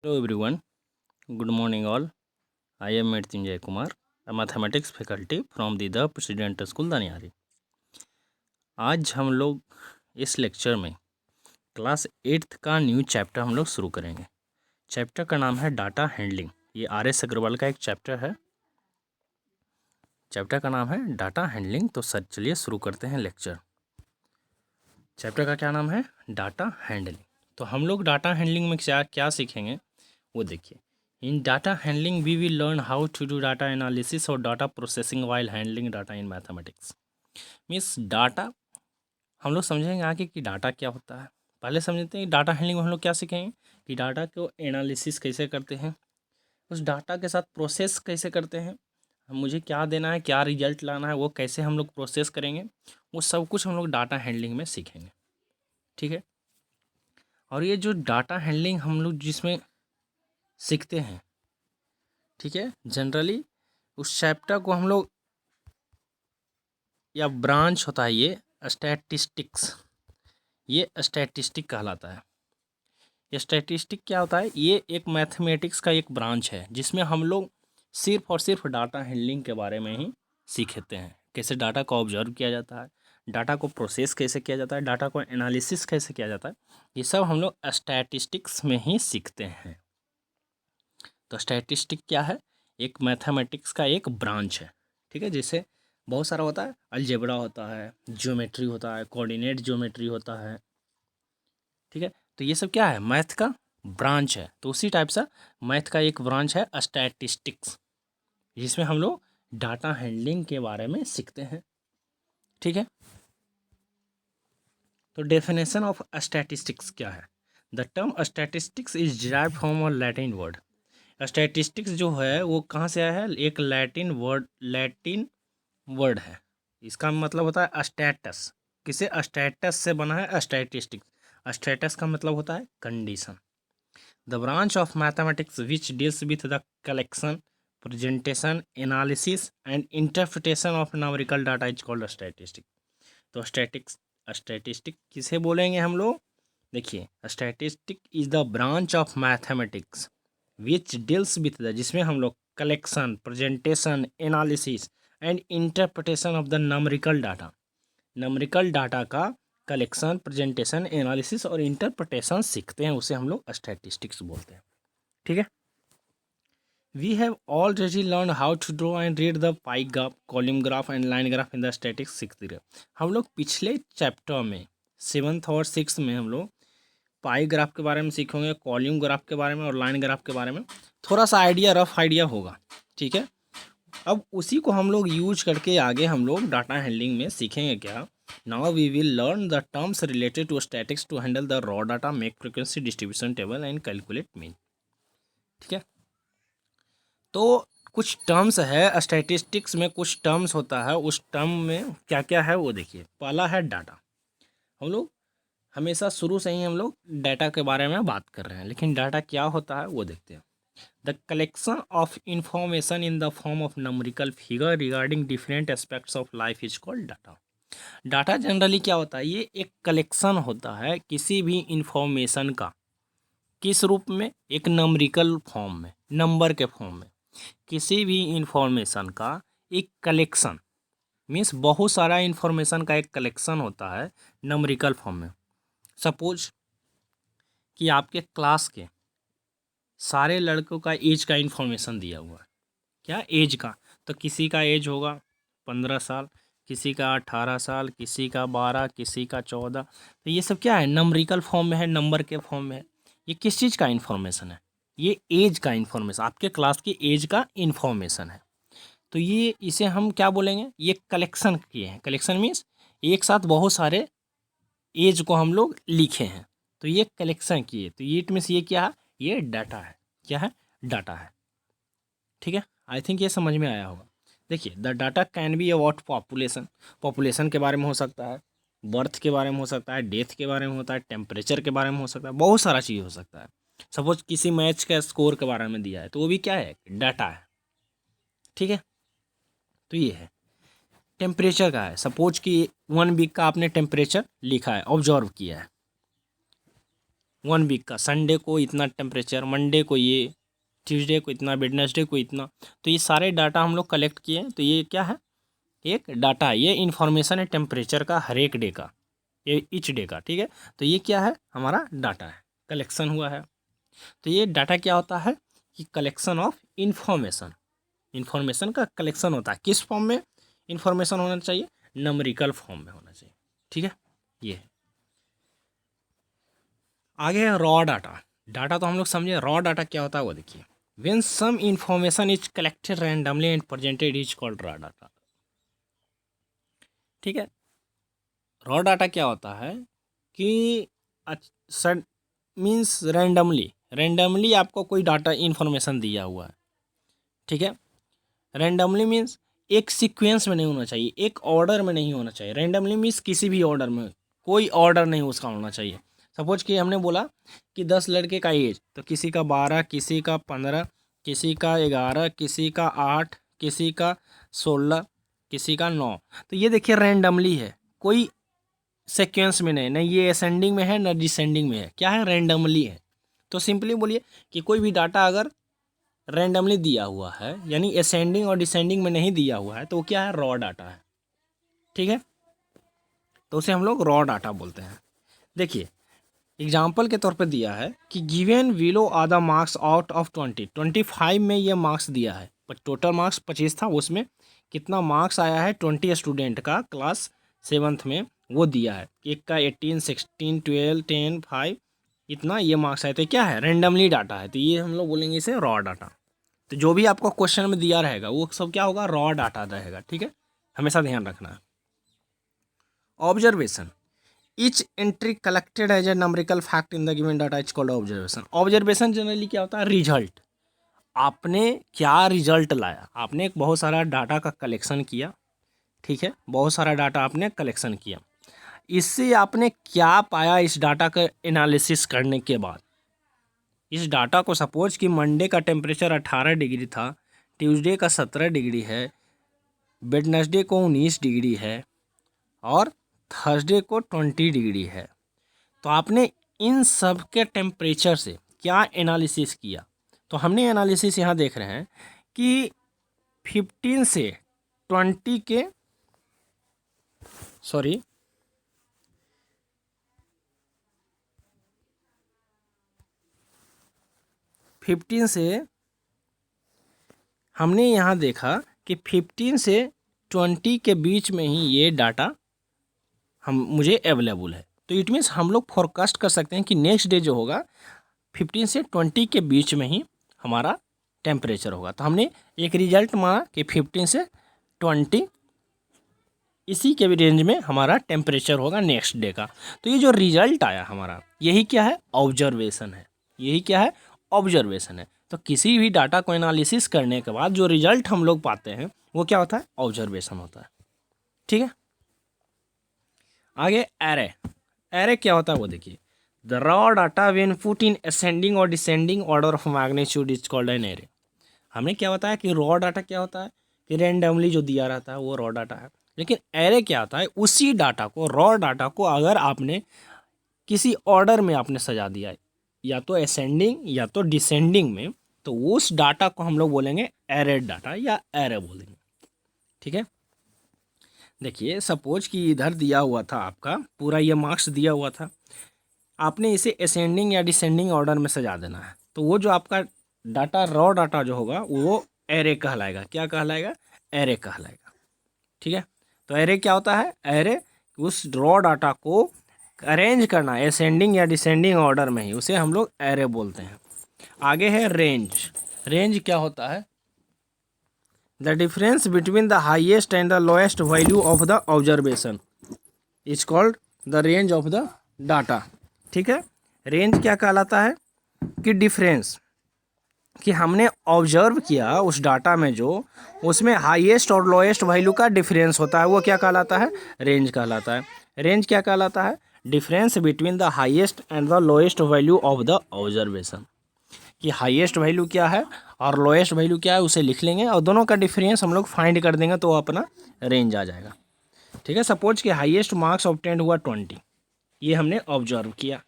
Hello everyone, good morning all. I am Mrityunjay Kumar, a mathematics faculty from the President School दनियारी। आज हम लोग इस lecture में class 8th का new chapter हम लोग शुरू करेंगे। चैप्टर का नाम है डाटा हैंडलिंग। ये RS अग्रवाल का एक चैप्टर है। चैप्टर का नाम है डाटा हैंडलिंग। तो सर चलिए शुरू करते हैं लेक्चर। चैप्टर का क्या नाम है? Data handling. तो हम लोग डाटा हैंडलिंग में क्या सीखेंगे वो देखिए। In data handling we will learn how to do data analysis और data processing while handling data in mathematics. Means data हम लोग समझेंगे आगे कि डाटा क्या होता है। पहले समझते हैं डाटा हैंडलिंग में हम लोग क्या सीखेंगे कि डाटा को एनालिसिस कैसे करते हैं, उस डाटा के साथ प्रोसेस कैसे करते हैं, मुझे क्या देना है, क्या रिजल्ट लाना है, वो कैसे हम लोग प्रोसेस करेंगे, वो सब कुछ हम लोग डाटा हैंडलिंग में सीखेंगे। ठीक है। और ये जो डाटा हैंडलिंग हम लोग जिसमें सीखते हैं, ठीक है, जनरली उस चैप्टर को हम लोग या ब्रांच होता है ये स्टैटिस्टिक्स, ये स्टैटिस्टिक कहलाता है। ये स्टैटिस्टिक क्या होता है? ये एक मैथमेटिक्स का एक ब्रांच है जिसमें हम लोग सिर्फ और सिर्फ डाटा हैंडलिंग के बारे में ही सीखते हैं। कैसे डाटा को ऑब्जर्व किया जाता है, डाटा को प्रोसेस कैसे किया जाता है, डाटा को एनालिसिस कैसे किया जाता है, ये सब हम लोग स्टैटिस्टिक्स में ही सीखते हैं। तो स्टैटिस्टिक क्या है? एक मैथमेटिक्स का एक ब्रांच है। ठीक है। जैसे बहुत सारा होता है, अलजेब्रा होता है, ज्योमेट्री होता है, कोऑर्डिनेट ज्योमेट्री होता है। ठीक है। तो ये सब क्या है? मैथ का ब्रांच है। तो उसी टाइप से मैथ का एक ब्रांच है स्टैटिस्टिक्स, जिसमें हम लोग डाटा हैंडलिंग के बारे में सीखते हैं। ठीक है। तो डेफिनेशन ऑफ स्टैटिस्टिक्स क्या है? The term statistics is derived from a Latin word. Statistics जो है वो कहाँ से आया है? एक लैटिन वर्ड है। इसका मतलब होता है स्टेटस। किसे? स्टेटस से बना है स्टैटिस्टिक्स। स्टेटस का मतलब होता है condition. The branch of mathematics which deals with the collection, presentation, analysis and interpretation of numerical data is called statistic. तो स्टैटिस्टिक किसे बोलेंगे हम लोग? देखिए, statistic is the branch of mathematics which deals with the, जिसमें हम लोग collection, presentation, analysis and interpretation of the numerical data, numerical data का कलेक्शन, प्रेजेंटेशन, एनालिसिस और इंटरप्रिटेशन सीखते हैं, उसे हम लोग स्टैटिस्टिक्स बोलते हैं। ठीक है। We have already learn how to draw and read the pie graph, column graph and line graph in the statics सीखते रहे। हम लोग पिछले चैप्टर में 7th और 6th में हम लोग पाई ग्राफ के बारे में सीखेंगे, कॉलम ग्राफ के बारे में और लाइन ग्राफ के बारे में थोड़ा सा आइडिया, रफ आइडिया होगा। ठीक है। अब उसी को हम लोग यूज करके आगे हम लोग डाटा हैंडलिंग में सीखेंगे क्या? Now we will learn the terms related to statics to handle the raw data, make frequency distribution table and calculate mean. ठीक है। तो कुछ टर्म्स है स्टैटिस्टिक्स में, कुछ टर्म्स होता है, उस टर्म में क्या क्या है वो देखिए। पहला है डाटा। हम लोग हमेशा शुरू से ही हम लोग डाटा के बारे में बात कर रहे हैं, लेकिन डाटा क्या होता है वो देखते हैं। The collection of information in the form of numerical figure regarding different aspects of life is called data. Data generally क्या होता है? ये एक कलेक्शन होता है किसी भी इंफॉर्मेशन का। किस रूप में? एक नंबरिकल फॉर्म में, नंबर के फॉर्म में। किसी भी इंफॉर्मेशन का एक कलेक्शन, मीन्स बहुत सारा इंफॉर्मेशन का एक कलेक्शन होता है नंबरिकल फॉर्म में। सपोज कि आपके क्लास के सारे लड़कों का एज का इंफॉर्मेशन दिया हुआ है। क्या? एज का। तो किसी का एज होगा 15 साल, किसी का 18 साल, किसी का 12, किसी का 14। तो ये सब क्या है? नंबरिकल फॉर्म में है, नंबर के फॉर्म में है। ये किस चीज़ का इन्फॉर्मेशन है? ये एज का इन्फॉर्मेशन, आपके क्लास की एज का इन्फॉर्मेशन है। तो ये इसे हम क्या बोलेंगे? ये कलेक्शन किए हैं। कलेक्शन मीन्स एक साथ बहुत सारे एज को हम लोग लिखे हैं, तो ये कलेक्शन किए। तो ये इट मीन्स ये क्या है? ये डाटा है। क्या है? डाटा है। ठीक है। आई थिंक ये समझ में आया होगा। देखिए, the data can be about population. Population के बारे में हो सकता है, बर्थ के बारे में हो सकता है, डेथ के बारे में होता है, टेम्परेचर के बारे में हो सकता है, बहुत सारा चीज़ हो सकता है। सपोज किसी मैच का स्कोर के बारे में दिया है, तो वो भी क्या है? डाटा है। ठीक है। तो ये है। टेम्परेचर का है, सपोज कि 1 वीक का आपने टेम्परेचर लिखा है, ऑब्जर्व किया है। 1 वीक का, संडे को इतना टेम्परेचर, मंडे को ये, ट्यूसडे को इतना, वेडनेसडे को इतना। तो ये सारे डाटा हम लोग कलेक्ट किए। तो ये क्या है, एक डाटा है, ये इन्फॉर्मेशन है टेम्परेचर का हर एक डे का, ये ईच डे का, ठीक है। तो ये क्या है, हमारा डाटा है, कलेक्शन हुआ है। तो ये डाटा क्या होता है कि कलेक्शन ऑफ इन्फॉर्मेशन, इन्फॉर्मेशन का कलेक्शन होता है। किस फॉर्म में इन्फॉर्मेशन होना चाहिए, नंबरिकल फॉर्म में होना चाहिए, ठीक है। ये है। आगे है रॉ डाटा। डाटा तो हम लोग समझे, रॉ डाटा क्या होता है वो देखिए। When some information is collected randomly and presented is called raw data, ठीक है। रॉ डाटा क्या होता है कि मीन्स रैंडमली आपको कोई डाटा इन्फॉर्मेशन दिया हुआ है, ठीक है। रैंडमली मीन्स एक सीक्वेंस में नहीं होना चाहिए, एक ऑर्डर में नहीं होना चाहिए। रैंडमली मीन्स किसी भी ऑर्डर में, कोई ऑर्डर नहीं उसका होना चाहिए। सपोज कि हमने बोला कि 10 लड़के का एज, तो किसी का 12, किसी का 15, किसी का 11, किसी का 8, किसी का 16, किसी का 9। तो ये देखिए रैंडमली है, कोई सीक्वेंस में नहीं, नहीं ये असेंडिंग में है ना डिसेंडिंग में है, क्या है, रैंडमली है। तो सिंपली बोलिए कि कोई भी डाटा अगर रैंडमली दिया हुआ है, यानी असेंडिंग और डिसेंडिंग में नहीं दिया हुआ है, तो वो क्या है, रॉ डाटा है, ठीक है। तो उसे हम लोग रॉ डाटा बोलते हैं। देखिए एग्जाम्पल के तौर पे दिया है कि given below are the marks out of 20, 25 में ये मार्क्स दिया है, पर टोटल मार्क्स 25 था, उसमें कितना मार्क्स आया है 20 स्टूडेंट का क्लास 7th में वो दिया है। एक का 18, 16, 12, 10, 5 इतना ये मार्क्स आए। तो क्या है, रैंडमली डाटा है। तो ये हम लोग बोलेंगे इसे रॉ डाटा। तो जो भी आपको क्वेश्चन में दिया रहेगा वो सब क्या होगा, रॉ डाटा रहेगा, ठीक है, हमेशा ध्यान रखना है। Observation, each entry collected as a numerical fact in the given data is called observation. Observation generally क्या होता है, रिजल्ट, आपने क्या रिजल्ट लाया, आपने एक बहुत सारा डाटा का कलेक्शन किया, ठीक है, बहुत सारा डाटा आपने कलेक्शन किया, इससे आपने क्या पाया इस डाटा का एनालिसिस करने के बाद। इस डाटा को सपोज कि मंडे का टेम्परेचर 18 डिग्री था, ट्यूसडे का 17 डिग्री है, वेडनेसडे को 19 डिग्री है और थर्सडे को 20 डिग्री है। तो आपने इन सब के टेम्परेचर से क्या एनालिसिस किया। तो हमने एनालिसिस यहाँ देख रहे हैं कि 15 से 20 के 15 से हमने यहाँ देखा कि 15 से 20 के बीच में ही ये डाटा मुझे अवेलेबल है। तो इट मीन्स हम लोग फोरकास्ट कर सकते हैं कि नेक्स्ट डे जो होगा 15 से 20 के बीच में ही हमारा टेम्परेचर होगा। तो हमने एक रिजल्ट माना कि 15 से 20 इसी के भी रेंज में हमारा टेम्परेचर होगा नेक्स्ट डे का। तो ये जो रिजल्ट आया हमारा, यही क्या है, ऑब्जर्वेशन है। यही क्या है, ऑब्जर्वेशन है। तो किसी भी डाटा को एनालिसिस करने के बाद जो रिजल्ट हम लोग पाते हैं वो क्या होता है, ऑब्जर्वेशन होता है, ठीक है। आगे एरे, एरे क्या होता है वो देखिए। The raw data when put in ascending और descending order of magnitude is called an array. हमने क्या बताया कि रॉ डाटा क्या होता है कि रैंडमली जो दिया रहता है वो रॉ डाटा है। लेकिन एरे क्या होता है, उसी डाटा को, रॉ डाटा को अगर आपने किसी ऑर्डर में आपने सजा दिया है, या तो असेंडिंग या तो डिसेंडिंग में, तो उस डाटा को हम लोग बोलेंगे एरेड डाटा या एरे बोलेंगे, ठीक है। देखिए सपोज कि इधर दिया हुआ था आपका पूरा ये मार्क्स दिया हुआ था, आपने इसे असेंडिंग या डिसेंडिंग ऑर्डर में सजा देना है। तो वो जो आपका डाटा, रॉ डाटा जो होगा वो एरे कहलाएगा। क्या कहलाएगा, एरे कहलाएगा, ठीक है। तो एरे क्या होता है, एरे उस रॉ डाटा को अरेंज करना असेंडिंग या डिसेंडिंग ऑर्डर में ही, उसे हम लोग एरे बोलते हैं। आगे है रेंज। रेंज क्या होता है, the difference between the highest and the lowest value of the observation is called the range of the data, ठीक है। रेंज क्या कहलाता है कि डिफरेंस, कि हमने ऑब्जर्व किया उस डाटा में जो, उसमें हाईएस्ट और लोएस्ट वैल्यू का डिफरेंस होता है, वो क्या कहलाता है, रेंज कहलाता है। रेंज क्या कहलाता है, difference between the highest and the lowest value of the observation, कि हाईएस्ट वैल्यू क्या है और लोएस्ट वैल्यू क्या है उसे लिख लेंगे और दोनों का डिफरेंस हम लोग फाइंड कर देंगे तो अपना रेंज आ जाएगा, ठीक है। सपोज कि हाईएस्ट मार्क्स ऑब्टेंड हुआ 20, ये हमने ऑब्जर्व किया।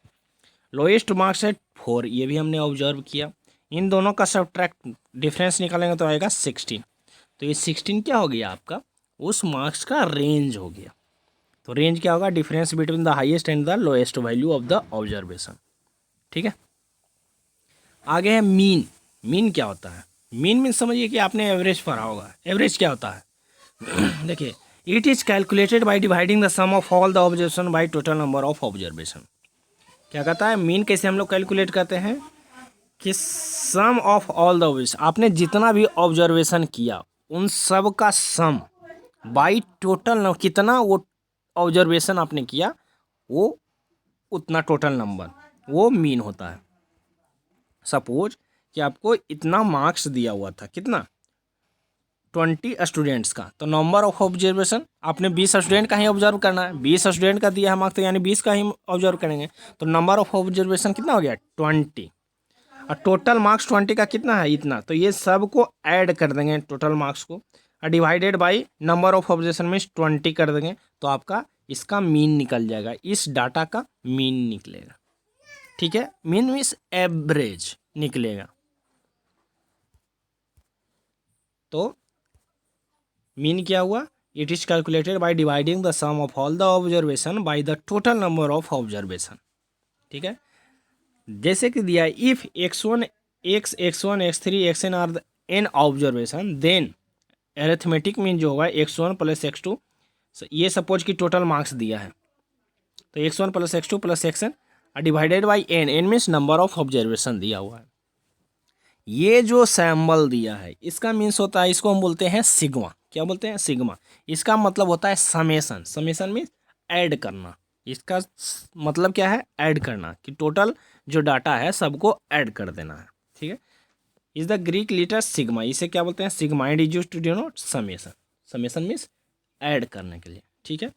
लोएस्ट मार्क्स है 4, ये भी हमने ऑब्जर्व किया। इन दोनों का सब्ट्रैक्ट डिफरेंस निकालेंगे तो आएगा 16। तो ये 16 क्या हो गया आपका, उस मार्क्स का रेंज हो गया। तो रेंज क्या होगा, difference between the highest and the lowest value of the observation. ठीक है, आगे है मीन। मीन क्या होता है, मीन समझिए कि आपने एवरेज पढ़ा होगा। एवरेज क्या होता है देखिए, it is calculated by dividing the sum of all the observation by total number of observation. क्या कहता है, मीन कैसे हम लोग कैलकुलेट करते हैं कि सम ऑफ ऑल द ऑब्जर्वेशन, आपने जितना भी ऑब्जर्वेशन किया उन सब का सम बाय टोटल, कितना वो ऑब्जर्वेशन आपने किया वो उतना टोटल नंबर, वो मीन होता है। सपोज कि आपको इतना मार्क्स दिया हुआ था, कितना 20 स्टूडेंट्स का, तो नंबर ऑफ ऑब्जर्वेशन आपने 20 स्टूडेंट का ही ऑब्जर्व करना है। 20 स्टूडेंट का दिया है मार्क्स, तो यानी 20 का ही ऑब्जर्व करेंगे। तो नंबर ऑफ ऑब्जर्वेशन कितना हो गया 20, और टोटल मार्क्स 20 का कितना है इतना, तो ये सब को ऐड कर देंगे टोटल मार्क्स को, और divided by number of observation में 20 कर देंगे, तो आपका इसका मीन निकल जाएगा, इस डाटा का मीन निकलेगा। ठीक है, मीन मीन्स एवरेज निकलेगा। तो मीन क्या हुआ, it is calculated by dividing the sum of all the observation by the total number of observation. ठीक है, जैसे कि दिया if x1 x1 x3 xn are n observation, then arithmetic mean जो होगा x1 प्लस x2, ये suppose कि total marks दिया है, तो x1 plus x2 plus xn divided by n, n means number of observation दिया हुआ है। ये जो सैम्बल दिया है इसका मीन्स होता है, इसको हम बोलते हैं सिग्मा। क्या बोलते हैं, सिग्मा। इसका मतलब होता है समेसन। समेसन मीन्स ऐड करना। इसका मतलब क्या है, ऐड करना, कि टोटल जो डाटा है सबको ऐड कर देना है। ठीक है, is the Greek letter sigma, इसे क्या बोलते हैं, sigma, and is used to denote summation. Summation means add करने के लिए। ठीक है,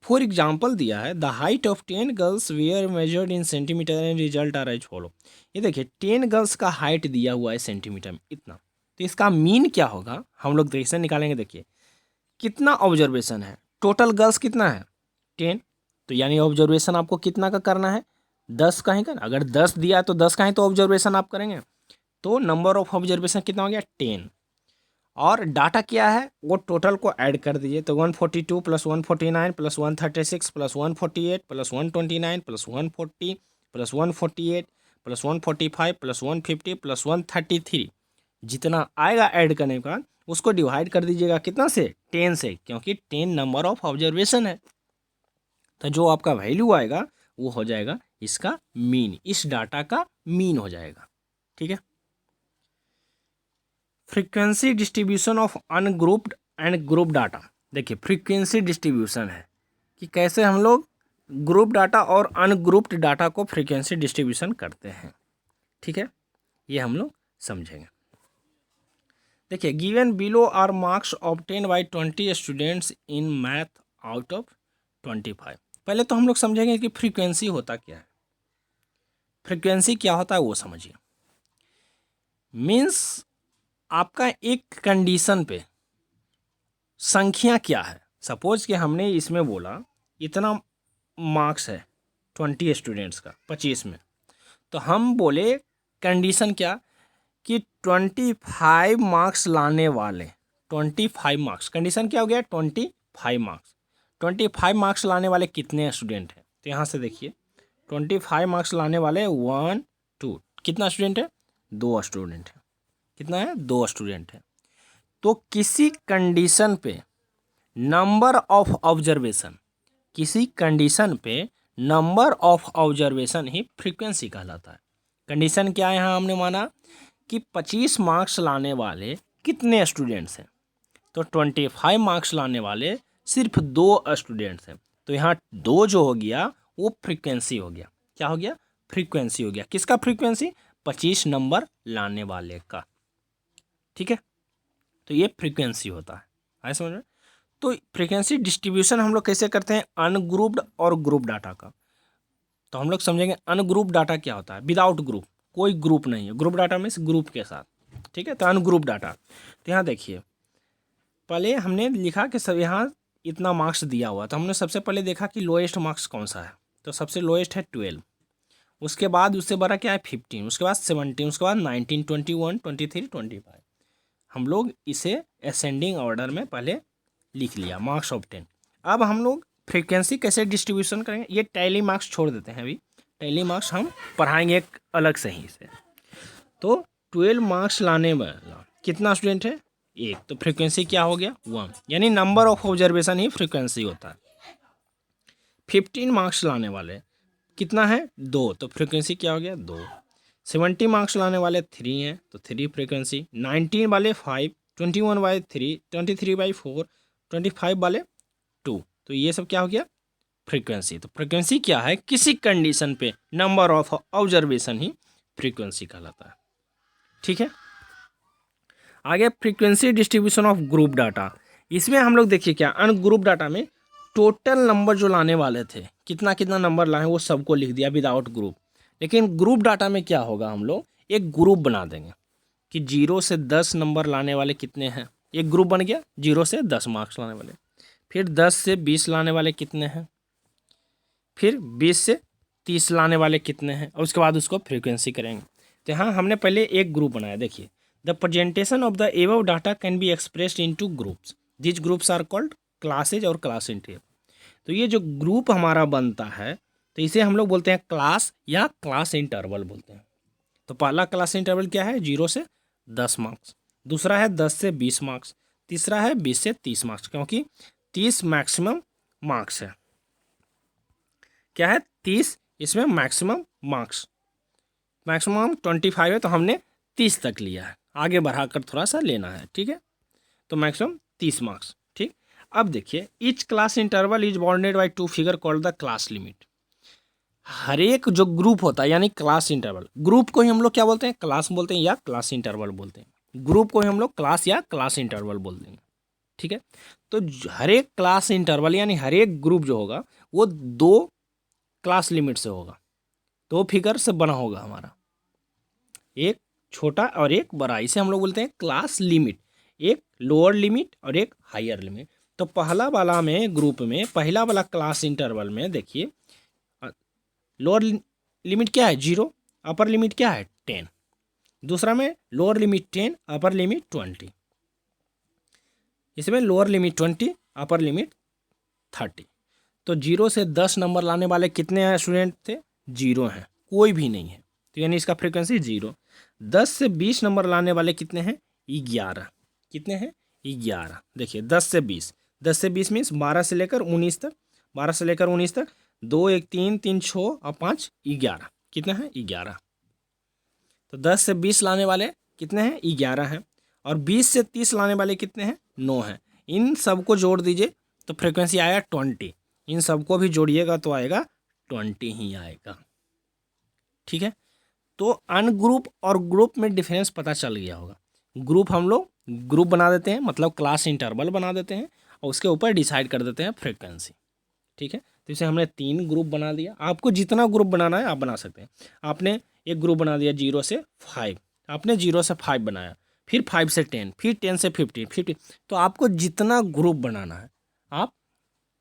फॉर एग्जाम्पल दिया है the height of 10 girls were measured in centimetre and result are as follow. ये देखिए 10 गर्ल्स का हाइट दिया हुआ है सेंटीमीटर में इतना, तो इसका मीन क्या होगा हम लोग कैसे निकालेंगे। देखिए कितना ऑब्जर्वेशन है, टोटल गर्ल्स कितना है 10, तो यानी ऑब्जर्वेशन आपको कितना का करना है 10 का ही करना। अगर 10 दिया तो 10 का ही तो ऑब्जर्वेशन आप करेंगे, तो नंबर ऑफ ऑब्जर्वेशन कितना हो गया 10, और डाटा क्या है वो टोटल को ऐड कर दीजिए, तो 142 plus 149 plus 136 plus 148 plus 129 plus 140 plus 148 plus 145 plus 150 plus 133, जितना आएगा ऐड करने का उसको डिवाइड कर दीजिएगा कितना से 10 से, क्योंकि 10 नंबर ऑफ ऑब्जर्वेशन है, तो जो आपका वैल्यू आएगा वो हो जाएगा इसका मीन, इस डाटा का मीन हो जाएगा। ठीक है, frequency distribution of ungrouped and group data. देखिए फ्रीक्वेंसी डिस्ट्रीब्यूशन है कि कैसे हम लोग ग्रुप डाटा और अनग्रुप्ड डाटा को फ्रीक्वेंसी डिस्ट्रीब्यूशन करते हैं। ठीक है, ये हम लोग समझेंगे। देखिए given below are marks obtain by 20 students in math out of 25। पहले तो हम लोग समझेंगे कि फ्रीक्वेंसी होता क्या है। फ्रीक्वेंसी क्या होता है वो समझिए। मीन्स आपका एक कंडीशन पे संख्या क्या है। सपोज कि हमने इसमें बोला इतना मार्क्स है 20 स्टूडेंट्स का 25 में, तो हम बोले कंडीशन क्या कि 25 मार्क्स लाने वाले, 25 मार्क्स, कंडीशन क्या हो गया 25 मार्क्स, 25 मार्क्स लाने वाले कितने स्टूडेंट हैं। तो यहाँ से देखिए 25 मार्क्स लाने वाले 1 2, कितना स्टूडेंट है 2 स्टूडेंट है, कितना है 2 स्टूडेंट है। तो किसी कंडीशन पे नंबर ऑफ ऑब्जर्वेशन, किसी कंडीशन पे number of observation he frequency कहलाता है। कंडीशन क्या है, यहाँ हमने माना कि 25 मार्क्स लाने वाले कितने स्टूडेंट्स हैं, तो 25 मार्क्स लाने वाले सिर्फ 2 स्टूडेंट्स हैं, तो यहाँ 2 जो हो गया वो फ्रीक्वेंसी हो गया। क्या हो गया, फ्रीक्वेंसी हो गया। किसका फ्रीक्वेंसी, 25 नंबर लाने वाले का। ठीक है, तो ये फ्रीक्वेंसी होता है, आए समझ में। तो फ्रीक्वेंसी डिस्ट्रीब्यूशन हम लोग कैसे करते हैं अनग्रुप्ड और ग्रुप डाटा का। तो हम लोग समझेंगे अनग्रुप डाटा क्या होता है, विदाउट ग्रुप, कोई ग्रुप नहीं है। ग्रुप डाटा मीन्स ग्रुप के साथ। ठीक है, तो अनग्रुप डाटा, तो यहाँ देखिए पहले हमने लिखा कि सब यहाँ इतना मार्क्स दिया हुआ, तो हमने सबसे पहले देखा कि लोएस्ट मार्क्स कौन सा है, तो सबसे लोएस्ट है 12, उसके बाद उससे बड़ा क्या है 15, उसके बाद 17, उसके बाद 19, 21, 23, 25। हम लोग इसे असेंडिंग ऑर्डर में पहले लिख लिया, मार्क्स ऑफ 10। अब हम लोग फ्रीक्वेंसी कैसे डिस्ट्रीब्यूशन करेंगे, ये टैली मार्क्स छोड़ देते हैं, अभी टैली मार्क्स हम पढ़ाएंगे एक अलग से ही से। तो 12 मार्क्स लाने वाला कितना स्टूडेंट है, एक, तो फ्रीक्वेंसी क्या हो गया 1, यानी number of observation he frequency होता है। 15 मार्क्स लाने वाले कितना है 2, तो फ्रीक्वेंसी क्या हो गया 2। 70 मार्क्स लाने वाले 3 हैं, तो 3 फ्रीक्वेंसी। 19 वाले 5, 21 बाई 3, 23 बाई 4, 25 वाले 2, तो ये सब क्या हो गया फ्रीक्वेंसी। तो फ्रीक्वेंसी क्या है, किसी कंडीशन पे number of observation he frequency कहलाता है। ठीक है, आगे frequency distribution of group data. इसमें हम लोग देखिए क्या, अनग्रुप डाटा में टोटल नंबर जो लाने वाले थे, कितना कितना नंबर लाए वो सबको लिख दिया विदाउट ग्रुप। लेकिन ग्रुप डाटा में क्या होगा, हम लोग एक ग्रुप बना देंगे कि 0 से 10 नंबर लाने वाले कितने हैं, एक ग्रुप बन गया 0 से 10 मार्क्स लाने वाले। फिर 10 से 20 लाने वाले कितने हैं, फिर 20 से 30 लाने वाले कितने हैं, और उसके बाद उसको फ्रीक्वेंसी करेंगे। तो यहाँ हमने पहले एक ग्रुप बनाया। देखिए, the presentation of the above data can be expressed into groups, this groups are called classes और क्लास इंटरवल। तो ये जो ग्रुप हमारा बनता है, तो इसे हम लोग बोलते हैं क्लास या क्लास इंटरवल बोलते हैं। तो पहला क्लास इंटरवल क्या है, 0 से 10 मार्क्स, दूसरा है 10 से 20 मार्क्स, तीसरा है 20 से 30 मार्क्स, क्योंकि 30 मैक्सिमम मार्क्स है। क्या है 30, इसमें मैक्सिमम मार्क्स, मैक्सिमम 25 है, तो हमने 30 तक लिया है, आगे बढ़ाकर थोड़ा सा लेना है। ठीक है, तो मैक्सिमम 30 मार्क्स। ठीक, अब देखिए, each class interval is bounded by 2 figure called the class limit. हर एक जो ग्रुप होता है, यानी क्लास इंटरवल, ग्रुप को ही हम लोग क्या बोलते हैं, क्लास बोलते हैं या क्लास इंटरवल बोलते हैं। ग्रुप को ही हम लोग क्लास या क्लास इंटरवल बोल देंगे। ठीक है, तो हर एक क्लास इंटरवल यानी हर एक ग्रुप जो होगा वो 2 क्लास लिमिट से होगा, 2 फिगर से बना होगा हमारा, एक छोटा और एक बड़ा। इसे हम लोग बोलते हैं क्लास लिमिट, एक लोअर लिमिट और एक हायर लिमिट। तो पहला वाला में ग्रुप में, पहला वाला क्लास इंटरवल में देखिए, लोअर लिमिट क्या है 0, अपर लिमिट क्या है 10, दूसरा में लोअर लिमिट 10, अपर लिमिट 20, इसमें लोअर लिमिट 20, अपर लिमिट 30। तो 0 से 10 नंबर लाने वाले कितने हैं स्टूडेंट थे, 0 हैं, कोई भी नहीं है, तो यानी इसका फ्रीक्वेंसी 0। 10 से 20 नंबर लाने वाले कितने हैं, 11, कितने हैं 11। देखिए 10 से 20, 10 से 20 मीन्स 12 से लेकर 19 तक, 12 से लेकर 19 तक, 2 1 3 3 6 और 5 11, कितना है 11। तो 10 से 20 लाने वाले कितने हैं 11 हैं, और 20 से 30 लाने वाले कितने हैं 9 हैं। इन सबको जोड़ दीजिए तो फ्रीक्वेंसी आया 20, इन सबको भी जोड़िएगा तो आएगा 20 ही आएगा। ठीक है, तो अनग्रुप और ग्रुप में डिफरेंस पता चल गया होगा। ग्रुप हम लोग ग्रुप बना देते हैं, मतलब क्लास इंटरवल बना देते हैं, और उसके ऊपर डिसाइड कर देते हैं फ्रीक्वेंसी। ठीक है, तो इसे हमने 3 ग्रुप बना दिया। आपको जितना ग्रुप बनाना है आप बना सकते हैं। आपने एक ग्रुप बना दिया 0 से 5, आपने 0 से 5 बनाया, फिर 5 से 10, फिर 10 से 15, 15, तो आपको जितना ग्रुप बनाना है आप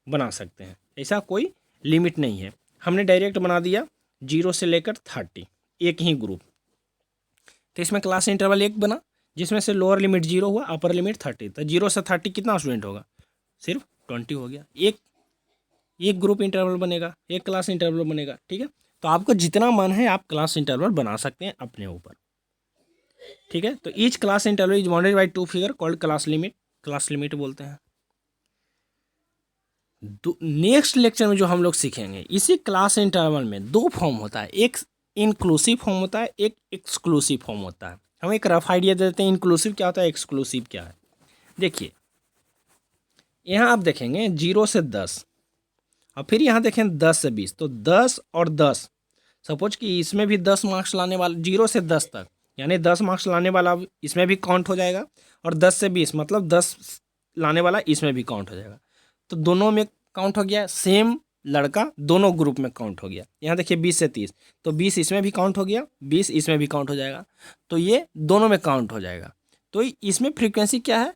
बना सकते हैं, ऐसा कोई लिमिट नहीं है। हमने डायरेक्ट बना दिया 0 से लेकर 30, एक ही ग्रुप। तो इसमें क्लास इंटरवल एक बना, जिसमें से लोअर लिमिट 0 हुआ, अपर लिमिट 30। तो 0 से 30 कितना स्टूडेंट होगा, सिर्फ 20 हो गया। एक ग्रुप इंटरवल बनेगा, एक क्लास इंटरवल बनेगा। ठीक है, तो आपको जितना मन है आप क्लास इंटरवल बना सकते हैं अपने ऊपर। ठीक है, तो each class interval is bounded by 2 figure called class limit, class limit बोलते हैं। नेक्स्ट लेक्चर में जो हम लोग सीखेंगे, इसी क्लास इंटरवल में 2 फॉर्म होता है, एक इंक्लूसिव फॉर्म होता है, एक एक्सक्लूसिव फॉर्म होता है। हम एक रफ आइडिया देते हैं इंक्लूसिव क्या होता है, एक्सक्लूसिव क्या है। देखिए यहाँ आप देखेंगे 0 से 10, और फिर यहाँ देखें 10 से 20, तो 10 और 10, सपोज कि इसमें भी 10 मार्क्स लाने वाला 0 से 10 तक, यानी 10 मार्क्स लाने वाला इसमें भी काउंट हो जाएगा, और 10 से 20 मतलब 10 लाने वाला इसमें भी काउंट हो जाएगा। तो दोनों में काउंट हो गया, सेम लड़का दोनों ग्रुप में काउंट हो गया। यहाँ देखिए 20 से 30, तो 20 इसमें भी काउंट हो गया, 20 इसमें भी काउंट हो जाएगा, तो ये दोनों में काउंट हो जाएगा। तो इसमें फ्रीक्वेंसी क्या है,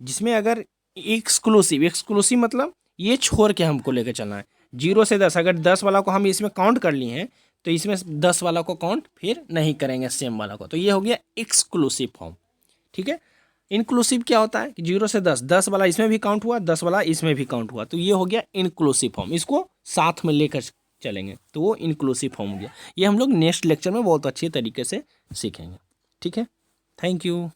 जिसमें अगर एक्सक्लूसिव मतलब ये छोड़ के हमको लेकर चलना है, 0 से 10, अगर 10 वाला को हम इसमें काउंट कर लिए हैं तो इसमें 10 वाला को काउंट फिर नहीं करेंगे सेम वाला को, तो ये हो गया एक्सक्लूसिव फॉर्म। ठीक है, इंक्लूसिव क्या होता है कि 0 से 10, 10 वाला इसमें भी काउंट हुआ, 10 वाला इसमें भी काउंट हुआ, तो ये हो गया इंक्लूसिव फॉर्म। इसको साथ में लेकर चलेंगे तो वो इंक्लूसिव फॉर्म हो गया। ये हम लोग नेक्स्ट लेक्चर में बहुत अच्छे तरीके से सीखेंगे। ठीक है, थैंक यू।